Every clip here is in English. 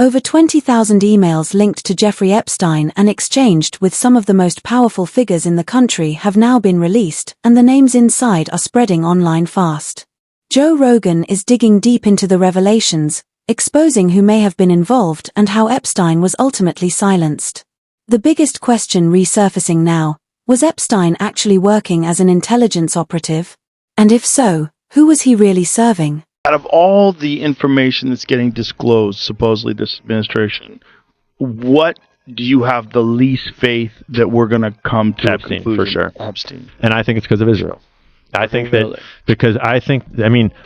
Over 20,000 emails linked to Jeffrey Epstein and exchanged with some of the most powerful figures in the country have now been released, and the names inside are spreading online fast. Joe Rogan is digging deep into the revelations, exposing who may have been involved and how Epstein was ultimately silenced. The biggest question resurfacing now: was Epstein actually working as an intelligence operative? And if so, who was he really serving? Out of all the information that's getting disclosed, supposedly this administration, what do you have the least faith that we're going to come to Epstein, a conclusion? for sure. Epstein. And I think it's because of Israel. I think that because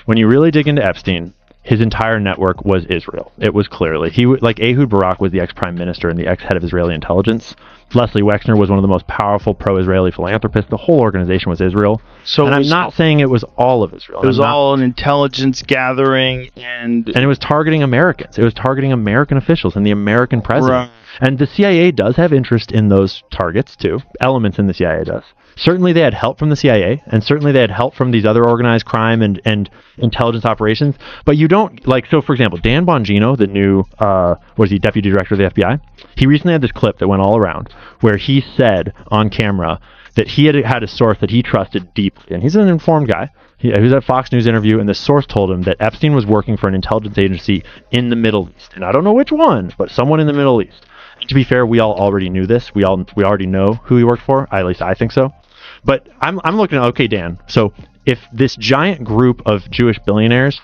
when you really dig into Epstein, his entire network was Israel. It was clearly. Like Ehud Barak was the ex-prime minister and the ex-head of Israeli intelligence. Leslie Wexner was one of the most powerful pro-Israeli philanthropists. The whole organization was Israel. So and I'm not saying it was all of Israel. It was all an intelligence gathering, and it was targeting Americans. It was targeting American officials and the American president. Right. And the CIA does have interest in those targets too. Elements in the CIA does. Certainly they had help from the CIA, and certainly they had help from these other organized crime and intelligence operations. But you don't, so for example, Dan Bongino, the new, deputy director of the FBI, he recently had this clip that went all around where he said on camera that he had a source that he trusted deeply. And he's an informed guy. He was at a Fox News interview, and the source told him that Epstein was working for an intelligence agency in the Middle East. And I don't know which one, but someone in the Middle East. And to be fair, we all already knew this. We already know who he worked for. At least I think so. But I'm looking at, okay, Dan, so if this giant group of Jewish billionaires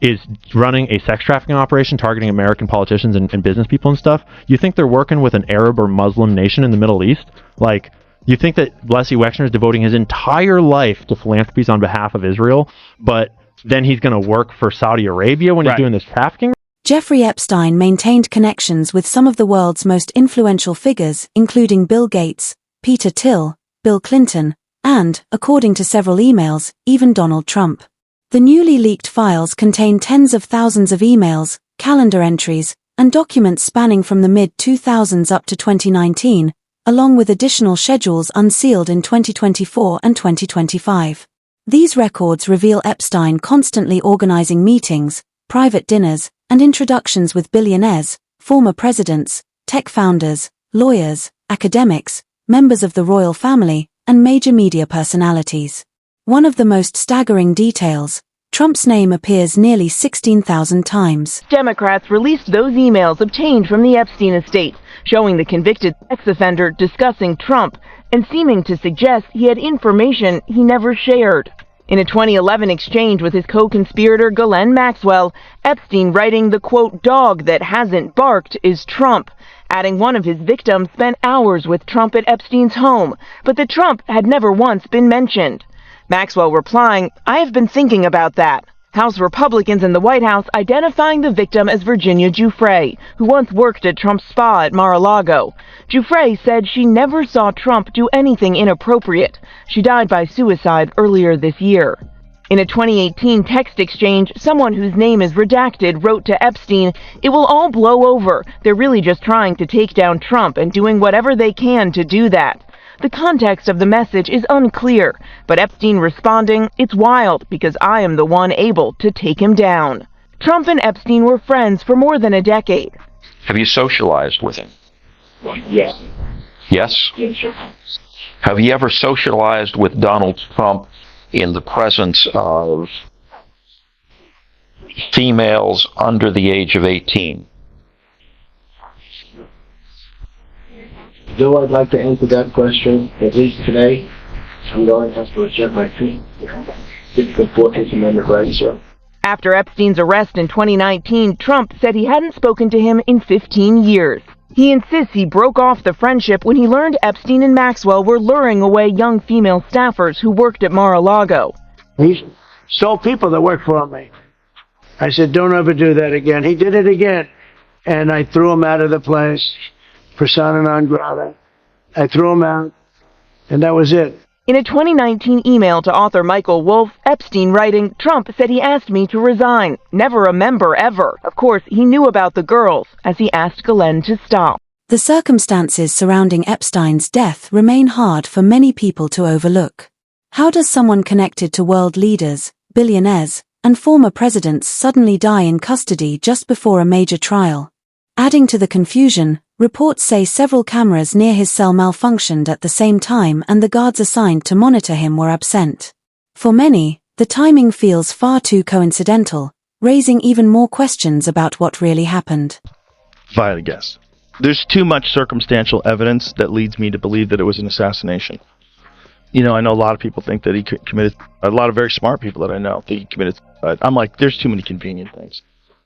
is running a sex trafficking operation targeting American politicians and business people and stuff, you think they're working with an Arab or Muslim nation in the Middle East? You think that Leslie Wexner is devoting his entire life to philanthropies on behalf of Israel, but then he's going to work for Saudi Arabia when he's doing this trafficking? Jeffrey Epstein maintained connections with some of the world's most influential figures, including Bill Gates, Peter Thiel, Bill Clinton, and, according to several emails, even Donald Trump. The newly leaked files contain tens of thousands of emails, calendar entries, and documents spanning from the mid-2000s up to 2019, along with additional schedules unsealed in 2024 and 2025. These records reveal Epstein constantly organizing meetings, private dinners, and introductions with billionaires, former presidents, tech founders, lawyers, academics, members of the royal family, and major media personalities. One of the most staggering details: Trump's name appears nearly 16,000 times. Democrats released those emails obtained from the Epstein estate, showing the convicted sex offender discussing Trump and seeming to suggest he had information he never shared. In a 2011 exchange with his co-conspirator Ghislaine Maxwell, Epstein writing the, quote, "dog that hasn't barked is Trump," adding one of his victims spent hours with Trump at Epstein's home, but that Trump had never once been mentioned. Maxwell replying, "I have been thinking about that." House Republicans in the White House identifying the victim as Virginia Giuffre, who once worked at Trump's spa at Mar-a-Lago. Giuffre said she never saw Trump do anything inappropriate. She died by suicide earlier this year. In a 2018 text exchange, someone whose name is redacted wrote to Epstein, "It will all blow over. They're really just trying to take down Trump and doing whatever they can to do that." The context of the message is unclear, but Epstein responding, "It's wild because I am the one able to take him down." Trump and Epstein were friends for more than a decade. Have you socialized with him? Yes. Yes? Yes, sir. Have you ever socialized with Donald Trump in the presence of females under the age of 18? Though I'd like to answer that question, at least today, I'm going to have to adjust my feet. It's the 14th Amendment right, sir. After Epstein's arrest in 2019, Trump said he hadn't spoken to him in 15 years. He insists he broke off the friendship when he learned Epstein and Maxwell were luring away young female staffers who worked at Mar-a-Lago. He stole people that worked for me. I said, "Don't ever do that again." He did it again, and I threw him out of the place. Persona non grata. I threw him out, and that was it. In a 2019 email to author Michael Wolff, Epstein writing, "Trump said he asked me to resign. Never a member ever." Of course, he knew about the girls, as he asked Ghislaine to stop. The circumstances surrounding Epstein's death remain hard for many people to overlook. How does someone connected to world leaders, billionaires, and former presidents suddenly die in custody just before a major trial? Adding to the confusion, reports say several cameras near his cell malfunctioned at the same time and the guards assigned to monitor him were absent. For many, the timing feels far too coincidental, raising even more questions about what really happened. If I had to guess, there's too much circumstantial evidence that leads me to believe that it was an assassination. You know, I know a lot of people think that he committed, a lot of very smart people that I know think he committed suicide. I'm like, there's too many convenient things.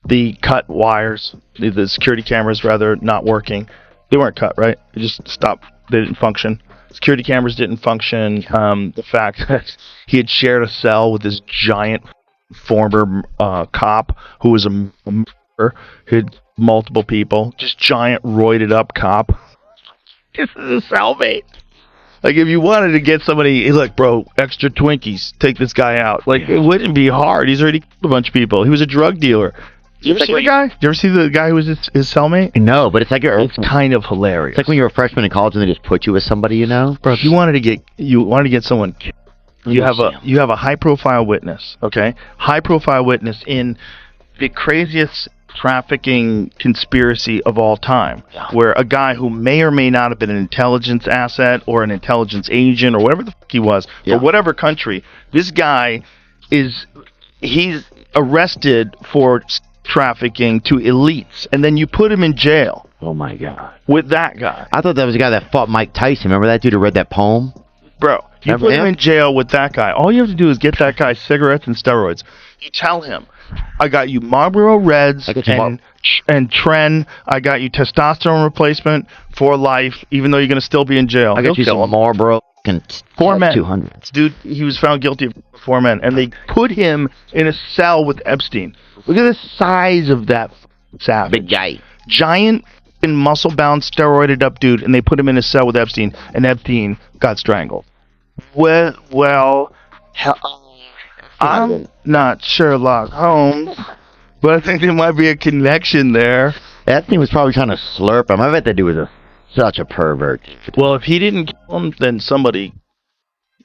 The cut wires, the security cameras rather, not working. They weren't cut, right? They just stopped. They didn't function. Security cameras didn't function. The fact that he had shared a cell with this giant former cop who was a murderer, who had multiple people, just giant roided up cop. This is a cellmate. Like, if you wanted to get somebody, hey, look, bro, extra Twinkies, take this guy out. Like, it wouldn't be hard. He's already killed a bunch of people. He was a drug dealer. You ever see the guy? You ever see the guy who was his cellmate? No, but it's like it's kind of hilarious. It's like when you were a freshman in college and they just put you with somebody, you know? Bro, if you wanted to get someone, you have a high profile witness, okay? High profile witness in the craziest trafficking conspiracy of all time, where a guy who may or may not have been an intelligence asset or an intelligence agent or whatever the fuck he was, for whatever country, this guy he's arrested for trafficking to elites, and then you put him in jail. Oh my God. With that guy. I thought that was the guy that fought Mike Tyson. Remember that dude who read that poem? Bro, you put him in jail with that guy. All you have to do is get that guy cigarettes and steroids. You tell him, I got you Marlboro Reds and Tren. I got you testosterone replacement for life, even though you're going to still be in jail. I got you some Marlboro and 4 men. 200. Dude, he was found guilty of 4 men, and they put him in a cell with Epstein. Look at the size of that savage. Big guy. Giant muscle-bound, steroided up dude, and they put him in a cell with Epstein, and Epstein got strangled. Well, I'm not Sherlock Holmes, but I think there might be a connection there. Epstein was probably trying to slurp him. I bet that dude was such a pervert. Well, if he didn't kill him, then somebody...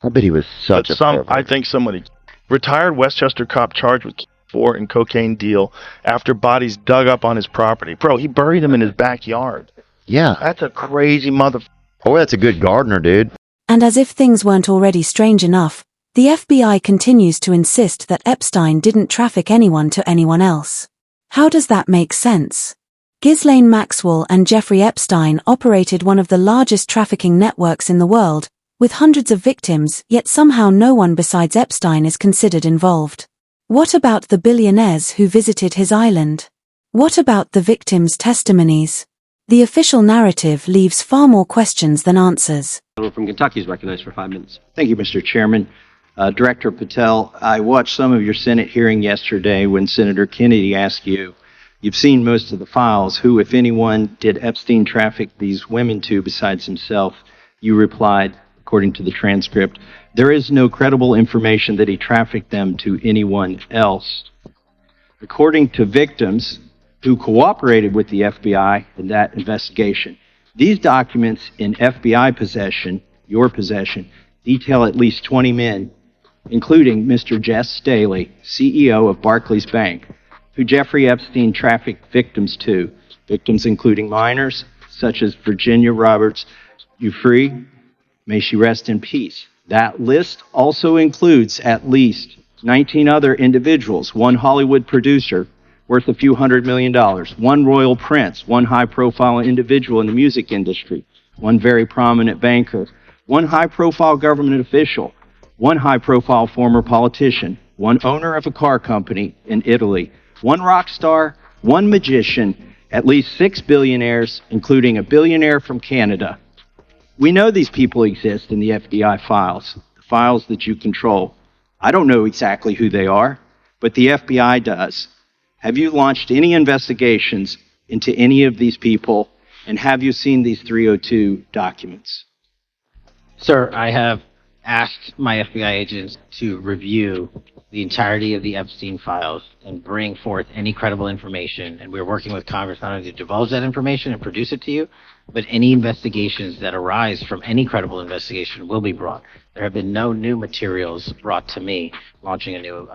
I bet he was such a pervert. I think somebody... Retired Westchester cop charged with and cocaine deal after bodies dug up on his property. Bro, he buried them in his backyard. Yeah. That's a crazy motherfucker. Oh, that's a good gardener, dude. And as if things weren't already strange enough, the FBI continues to insist that Epstein didn't traffic anyone to anyone else. How does that make sense? Ghislaine Maxwell and Jeffrey Epstein operated one of the largest trafficking networks in the world, with hundreds of victims, yet somehow no one besides Epstein is considered involved. What about the billionaires who visited his island? What about the victims' testimonies? The official narrative leaves far more questions than answers. From Kentucky is recognized for 5 minutes. Thank you, Mr. Chairman. Director Patel, I watched some of your Senate hearing yesterday when Senator Kennedy asked you, you've seen most of the files, who, if anyone, did Epstein traffic these women to besides himself? You replied, according to the transcript, there is no credible information that he trafficked them to anyone else. According to victims who cooperated with the FBI in that investigation, these documents in FBI possession, your possession, detail at least 20 men, including Mr. Jess Staley, CEO of Barclays Bank, who Jeffrey Epstein trafficked victims to, victims including minors, such as Virginia Roberts Giuffre, may she rest in peace. That list also includes at least 19 other individuals, one Hollywood producer worth a few $100 million, one royal prince, one high-profile individual in the music industry, one very prominent banker, one high-profile government official, one high-profile former politician, one owner of a car company in Italy, one rock star, one magician, at least 6 billionaires, including a billionaire from Canada. We know these people exist in the FBI files, the files that you control. I don't know exactly who they are, but the FBI does. Have you launched any investigations into any of these people, and have you seen these 302 documents? Sir, I have asked my FBI agents to review the entirety of the Epstein files and bring forth any credible information, and we're working with Congress not only to divulge that information and produce it to you, but any investigations that arise from any credible investigation will be brought. There have been no new materials brought to me launching a new...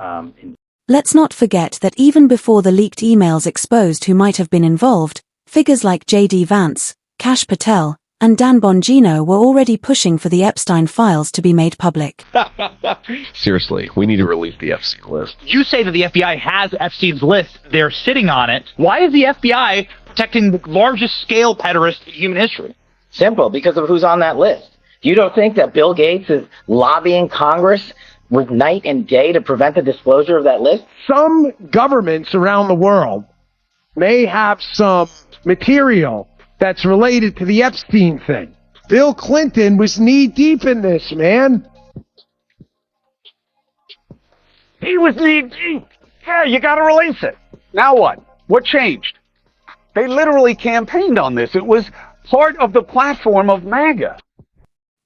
Let's not forget that even before the leaked emails exposed who might have been involved, Figures like J.D. Vance, Kash Patel, and Dan Bongino were already pushing for the Epstein files to be made public. Seriously, we need to release the Epstein list. You say that the FBI has Epstein's list. They're sitting on it. Why is the FBI protecting the largest scale pederast in human history? Simple, because of who's on that list. You don't think that Bill Gates is lobbying Congress with night and day to prevent the disclosure of that list? Some governments around the world may have some material that's related to the Epstein thing. Bill Clinton was knee-deep in this, man. He was knee-deep. Yeah, you gotta release it. Now what? What changed? They literally campaigned on this. It was part of the platform of MAGA.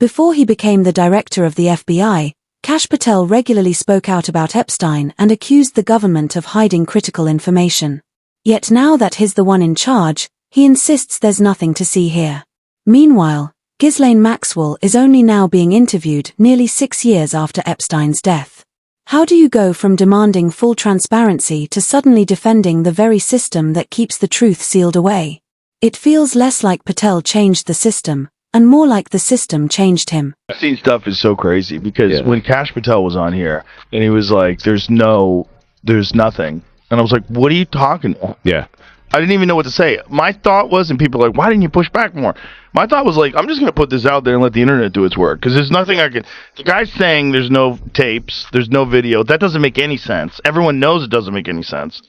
Before he became the director of the FBI, Kash Patel regularly spoke out about Epstein and accused the government of hiding critical information. Yet now that he's the one in charge, he insists there's nothing to see here. Meanwhile, Ghislaine Maxwell is only now being interviewed nearly 6 years after Epstein's death. How do you go from demanding full transparency to suddenly defending the very system that keeps the truth sealed away? It feels less like Patel changed the system, and more like the system changed him. Epstein stuff is so crazy because when Kash Patel was on here, and he was like, there's nothing. And I was like, what are you talking about? Yeah. I didn't even know what to say. My thought was, and people are like, why didn't you push back more? My thought was like, I'm just going to put this out there and let the internet do its work. Because there's nothing I can... The guy's saying there's no tapes, there's no video. That doesn't make any sense. Everyone knows it doesn't make any sense.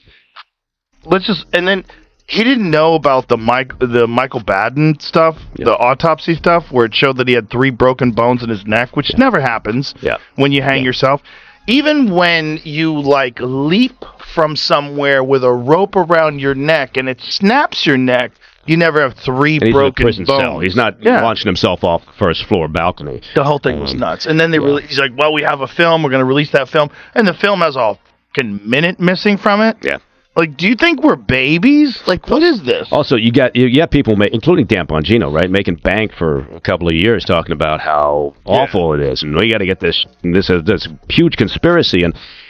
And then he didn't know about the Michael Baden stuff, the autopsy stuff, where it showed that he had 3 broken bones in his neck, which never happens when you hang yourself. Even when you, like, leap from somewhere with a rope around your neck and it snaps your neck, you never have 3 broken bones. Cell. He's not launching himself off the first floor balcony. The whole thing was nuts. And then he's like, well, we have a film. We're going to release that film. And the film has a fucking minute missing from it. Yeah. Like, do you think we're babies? Like, what is this? Also, you got people, including Dan Bongino, right, making bank for a couple of years talking about how awful it is, and we got to get this huge conspiracy,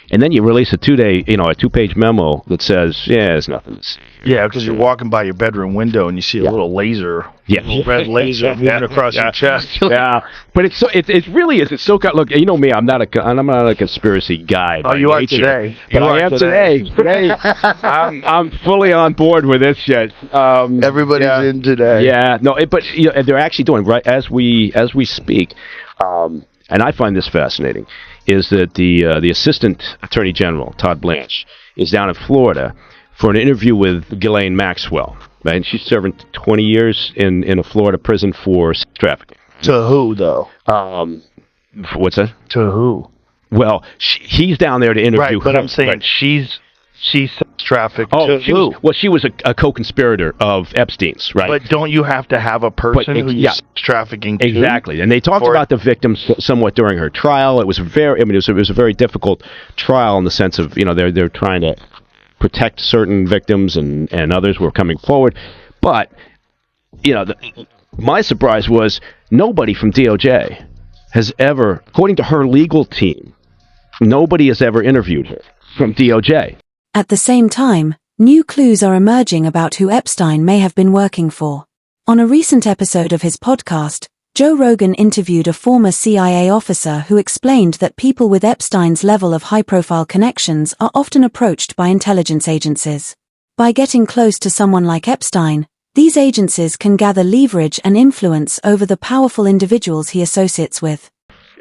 and then you release a 2-page memo that says, there's nothing to see. Yeah, because you're walking by your bedroom window and you see a little laser, little red laser moving across your chest. But it really is. It's so look. You know me. I'm not a conspiracy guy. Oh, you are today. But I am today. Today, I'm fully on board with this shit. Everybody's in today. Yeah. No. But they're actually doing right as we speak. And I find this fascinating. Is that the Assistant Attorney General, Todd Blanche, is down in Florida for an interview with Ghislaine Maxwell. Right? And she's serving 20 years in a Florida prison for sex trafficking. To who, though? What's that? To who? Well, he's down there to interview her. But I'm saying she's sex trafficked to who? She was a co-conspirator of Epstein's, right? But don't you have to have a person who you're sex trafficking to? Exactly. And they talked about the victims somewhat during her trial. It was it was a very difficult trial in the sense of, they're trying to protect certain victims and others were coming forward. But, my surprise was nobody from DOJ has ever, according to her legal team, nobody has ever interviewed her from DOJ. At the same time, new clues are emerging about who Epstein may have been working for. On a recent episode of his podcast, Joe Rogan interviewed a former CIA officer who explained that people with Epstein's level of high-profile connections are often approached by intelligence agencies. By getting close to someone like Epstein, these agencies can gather leverage and influence over the powerful individuals he associates with.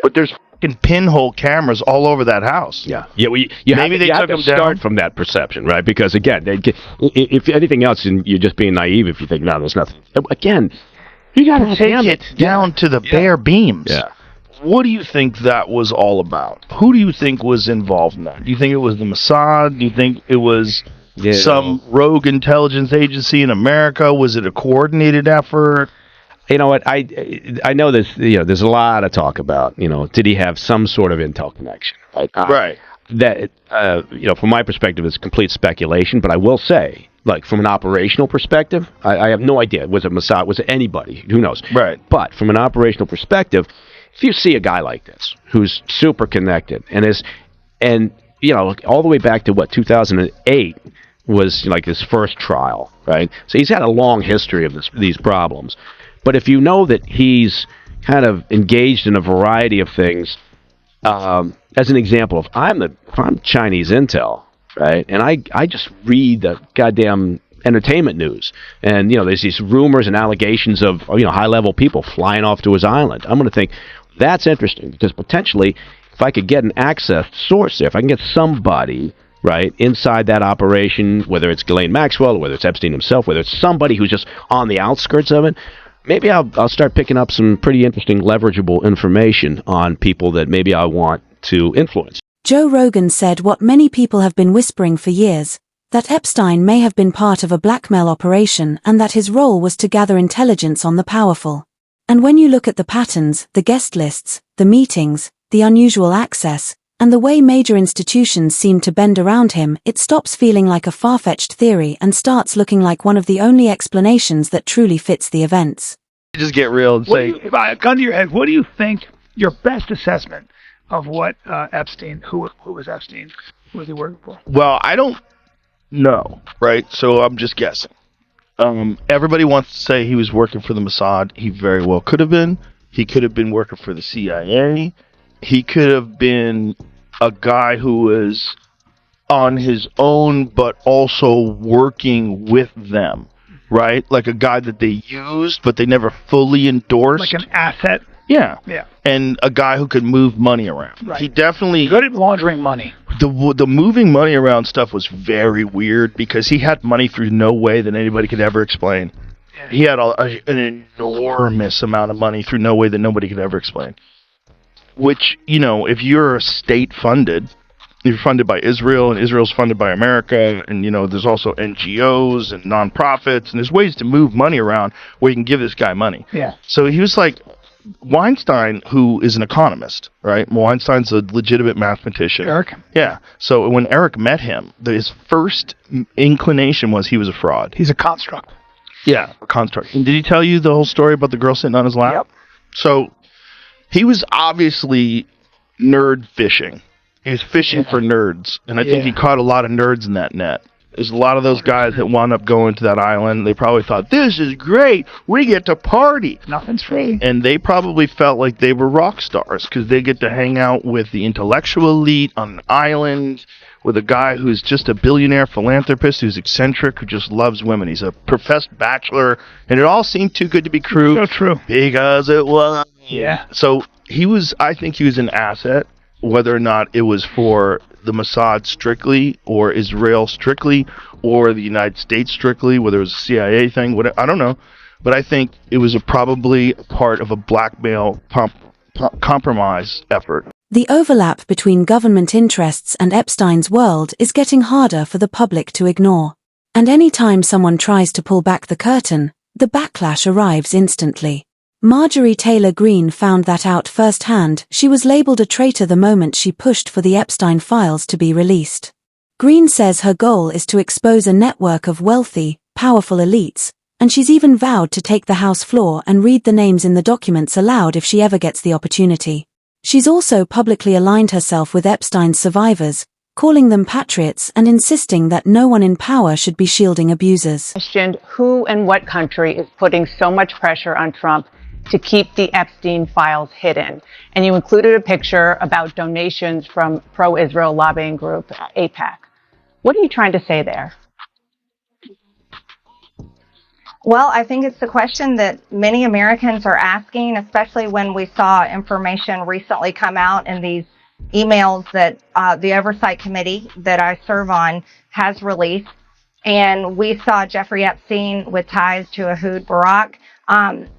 But there's fucking pinhole cameras all over that house. Yeah. Maybe they took them down from that perception, right? Because again, if anything else, you're just being naive if you think, no, there's nothing. Again, you got to take it down to the bare beams. Yeah. What do you think that was all about? Who do you think was involved in that? Do you think it was the Mossad? Do you think it was some rogue intelligence agency in America? Was it a coordinated effort? You know what? I know there's a lot of talk about, did he have some sort of intel connection? Right. That, from my perspective, it's complete speculation, but I will say, like, from an operational perspective, I have no idea. Was it Mossad? Was it anybody? Who knows? Right. But from an operational perspective, if you see a guy like this, who's super connected, and all the way back to, 2008, was like his first trial, right? So he's had a long history of these problems. But if you know that he's kind of engaged in a variety of things, as an example, if I'm Chinese intel, right, and I just read the goddamn entertainment news, and there's these rumors and allegations of high-level people flying off to his island, I'm going to think that's interesting, because potentially if I could get an access source there, if I can get somebody right inside that operation, whether it's Ghislaine Maxwell or whether it's Epstein himself, whether it's somebody who's just on the outskirts of it, maybe I'll start picking up some pretty interesting leverageable information on people that maybe I want to influence. Joe Rogan said what many people have been whispering for years, that Epstein may have been part of a blackmail operation and that his role was to gather intelligence on the powerful. And when you look at the patterns, the guest lists, the meetings, the unusual access, and the way major institutions seem to bend around him, it stops feeling like a far-fetched theory and starts looking like one of the only explanations that truly fits the events. Just get real and say, gun to your head, what do you think your best assessment of what Epstein, who was Epstein, who was he working for? well, I don't know, right? So I'm just guessing. Everybody wants to say he was working for the Mossad. He very well could have been. He could have been working for the CIA. He could have been a guy who was on his own, but also working with them, right? Like a guy that they used, but they never fully endorsed. Like an asset? Yeah. Yeah. And a guy who could move money around. Right. He definitely... Good at laundering money. The moving money around stuff was very weird because he had money through no way that anybody could ever explain. Yeah. He had an enormous amount of money through no way that nobody could ever explain. Which, if you're state-funded, you're funded by Israel, and Israel's funded by America, and, there's also NGOs and nonprofits, and there's ways to move money around where you can give this guy money. Yeah. So he was like... Weinstein, who is an economist, right? Weinstein's a legitimate mathematician. Eric? Yeah. So when Eric met him, his first inclination was he was a fraud. He's a construct. Yeah, a construct. And did he tell you the whole story about the girl sitting on his lap? Yep. So he was obviously nerd fishing. He was fishing for nerds. And I think he caught a lot of nerds in that net. There's a lot of those guys that wound up going to that island. They probably thought, this is great. We get to party. Nothing's free. And they probably felt like they were rock stars because they get to hang out with the intellectual elite on an island with a guy who's just a billionaire philanthropist who's eccentric, who just loves women. He's a professed bachelor. And it all seemed too good to be true. So true. Because it was. Yeah. So I think he was an asset, whether or not it was for the Mossad strictly, or Israel strictly, or the United States strictly, whether it was a CIA thing, whatever, I don't know. But I think it was probably part of a blackmail compromise effort. The overlap between government interests and Epstein's world is getting harder for the public to ignore. And any time someone tries to pull back the curtain, the backlash arrives instantly. Marjorie Taylor Greene found that out firsthand. She was labeled a traitor the moment she pushed for the Epstein files to be released. Greene says her goal is to expose a network of wealthy, powerful elites, and she's even vowed to take the House floor and read the names in the documents aloud if she ever gets the opportunity. She's also publicly aligned herself with Epstein's survivors, calling them patriots and insisting that no one in power should be shielding abusers. Questioned who and what country is putting so much pressure on Trump to keep the Epstein files hidden. And you included a picture about donations from pro-Israel lobbying group AIPAC. What are you trying to say there? Well, I think it's the question that many Americans are asking, especially when we saw information recently come out in these emails that the Oversight Committee that I serve on has released. And we saw Jeffrey Epstein with ties to Ehud Barak.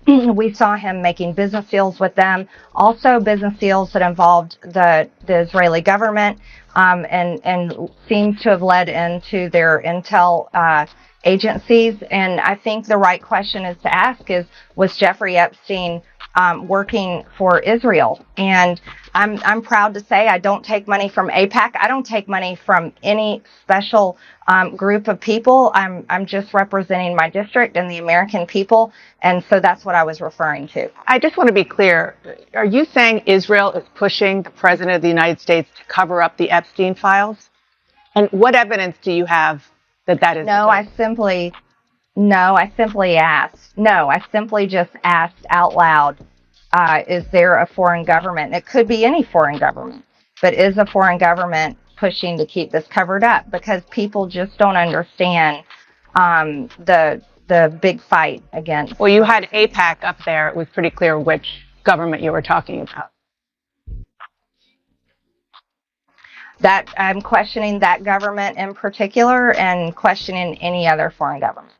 We saw him making business deals with them, also business deals that involved the Israeli government, and seems to have led into their intel agencies. And I think the right question is to ask is, was Jeffrey Epstein working for Israel? And I'm proud to say I don't take money from AIPAC. I don't take money from any special group of people. I'm just representing my district and the American people, and so that's what I was referring to. I just want to be clear. Are you saying Israel is pushing the President of the United States to cover up the Epstein files? And what evidence do you have that is No, I simply just asked out loud, is there a foreign government? It could be any foreign government, but is a foreign government pushing to keep this covered up? Because people just don't understand the big fight against. Well, you had AIPAC up there. It was pretty clear which government you were talking about. That I'm questioning that government in particular and questioning any other foreign government.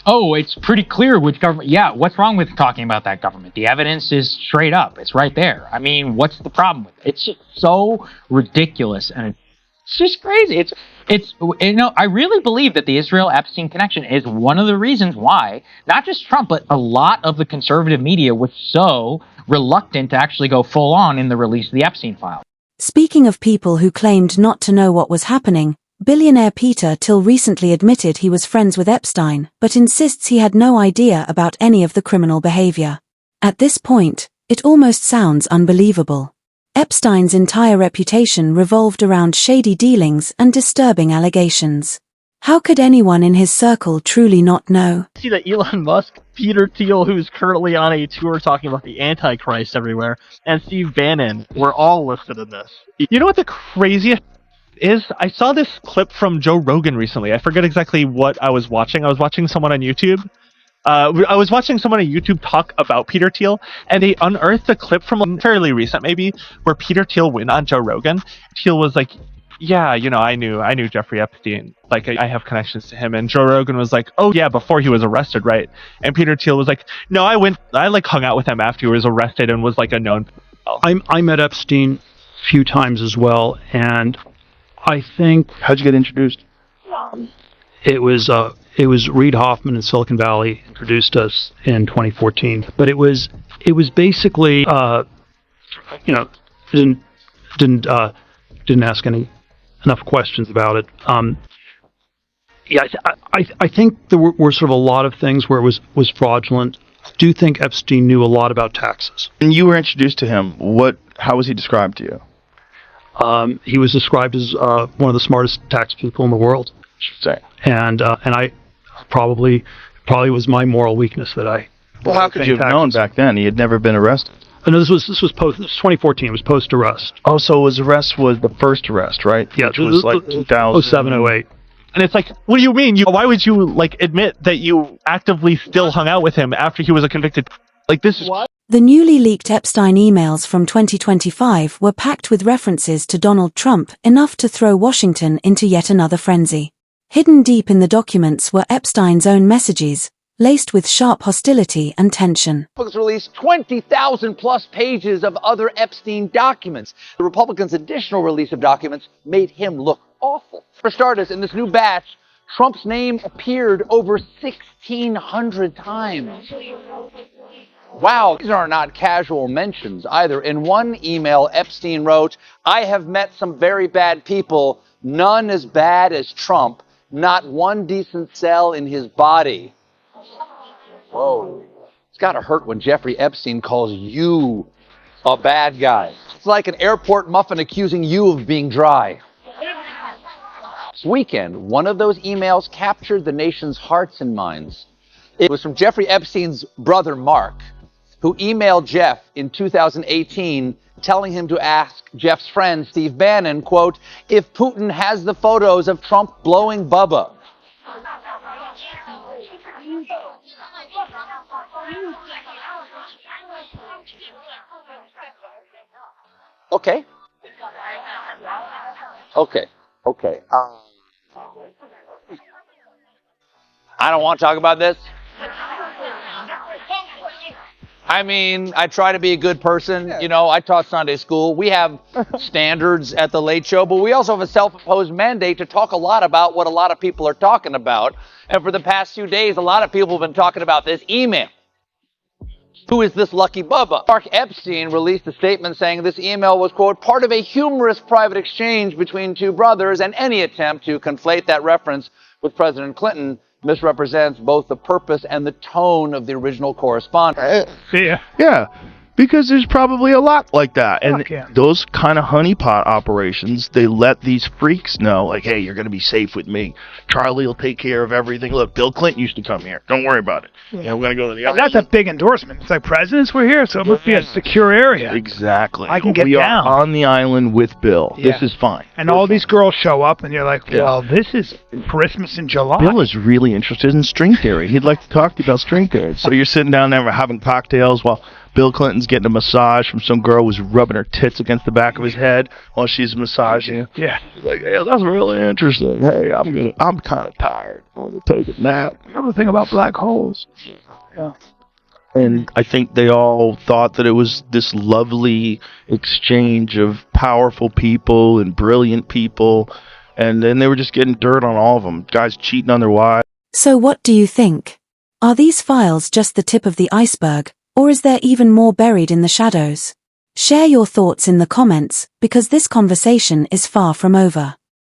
Oh, it's pretty clear which government. Yeah, what's wrong with talking about that government? The evidence is straight up. It's right there. I mean, what's the problem with it? It's just so ridiculous, and it's just crazy. It's I really believe that the Israel-Epstein connection is one of the reasons why not just Trump, but a lot of the conservative media was so reluctant to actually go full on in the release of the Epstein files. Speaking of people who claimed not to know what was happening, billionaire Peter Thiel recently admitted he was friends with Epstein, but insists he had no idea about any of the criminal behavior. At this point, it almost sounds unbelievable. Epstein's entire reputation revolved around shady dealings and disturbing allegations. How could anyone in his circle truly not know? See that Elon Musk, Peter Thiel, who's currently on a tour talking about the Antichrist everywhere, and Steve Bannon were all listed in this. You know what the craziest is? I saw this clip from Joe Rogan recently. I forget exactly what I was watching. I was watching someone on YouTube. Talk about Peter Thiel, and they unearthed a clip from fairly recent, maybe, where Peter Thiel went on Joe Rogan. Thiel was like, yeah, I knew Jeffrey Epstein. Like, I have connections to him. And Joe Rogan was like, oh yeah, before he was arrested, right? And Peter Thiel was like, no, I hung out with him after he was arrested and was like a known. I met Epstein a few times as well, and I think. How'd you get introduced? It was Reid Hoffman in Silicon Valley introduced us in 2014. But it was basically didn't ask enough questions about it. I think there were sort of a lot of things where it was fraudulent. I do think Epstein knew a lot about taxes. And you were introduced to him. How was he described to you? He was described as one of the smartest tax people in the world. And I probably was my moral weakness that I. Well, how could you have known back then? He had never been arrested. No, this was 2014. It was post arrest. Oh, so his arrest was the first arrest, right? Yeah, which was like 2007, 08. And it's like, what do you mean? Why would you admit that you actively still hung out with him after he was a convicted? This is what? The newly leaked Epstein emails from 2025 were packed with references to Donald Trump, enough to throw Washington into yet another frenzy. Hidden deep in the documents were Epstein's own messages, laced with sharp hostility and tension. Republicans released 20,000 plus pages of other Epstein documents. The Republicans' additional release of documents made him look awful. For starters, in this new batch, Trump's name appeared over 1,600 times. Wow, these are not casual mentions either. In one email, Epstein wrote, "I have met some very bad people, none as bad as Trump, not one decent cell in his body." Whoa. It's got to hurt when Jeffrey Epstein calls you a bad guy. It's like an airport muffin accusing you of being dry. This weekend, one of those emails captured the nation's hearts and minds. It was from Jeffrey Epstein's brother, Mark, who emailed Jeff in 2018 telling him to ask Jeff's friend, Steve Bannon, quote, if Putin has the photos of Trump blowing Bubba. Okay. I don't want to talk about this. I mean, I try to be a good person. I taught Sunday school. We have standards at the Late Show, but we also have a self-imposed mandate to talk a lot about what a lot of people are talking about. And for the past few days, a lot of people have been talking about this email. Who is this lucky Bubba? Mark Epstein released a statement saying this email was, quote, part of a humorous private exchange between two brothers, and any attempt to conflate that reference with President Clinton misrepresents both the purpose and the tone of the original correspondence. Yeah. Because there's probably a lot like that. And Fuck yeah. those kind of honeypot operations, they let these freaks know, like, hey, you're going to be safe with me. Charlie will take care of everything. Look, Bill Clinton used to come here. Don't worry about it. Yeah, we're going to go to the That's a big endorsement. It's like presidents were here, so it must be a secure area. Exactly. I can get we down. are on the island with Bill. Yeah. This is fine. And all these girls show up, and you're like, Yeah. well, this is Christmas in July. Bill is really interested in string theory. He'd like to talk to you about string theory. So you're sitting down there having cocktails while Bill Clinton's getting a massage from some girl who's rubbing her tits against the back of his head while she's massaging you. Yeah. He's like, hey, that's really interesting. Hey, I'm kind of tired. I'm going to take a nap. Another thing about black holes. Yeah. And I think they all thought that it was this lovely exchange of powerful people and brilliant people. And then they were just getting dirt on all of them. Guys cheating on their wives. So what do you think? Are these files just the tip of the iceberg, or is there even more buried in the shadows? Share your thoughts in the comments, because this conversation is far from over.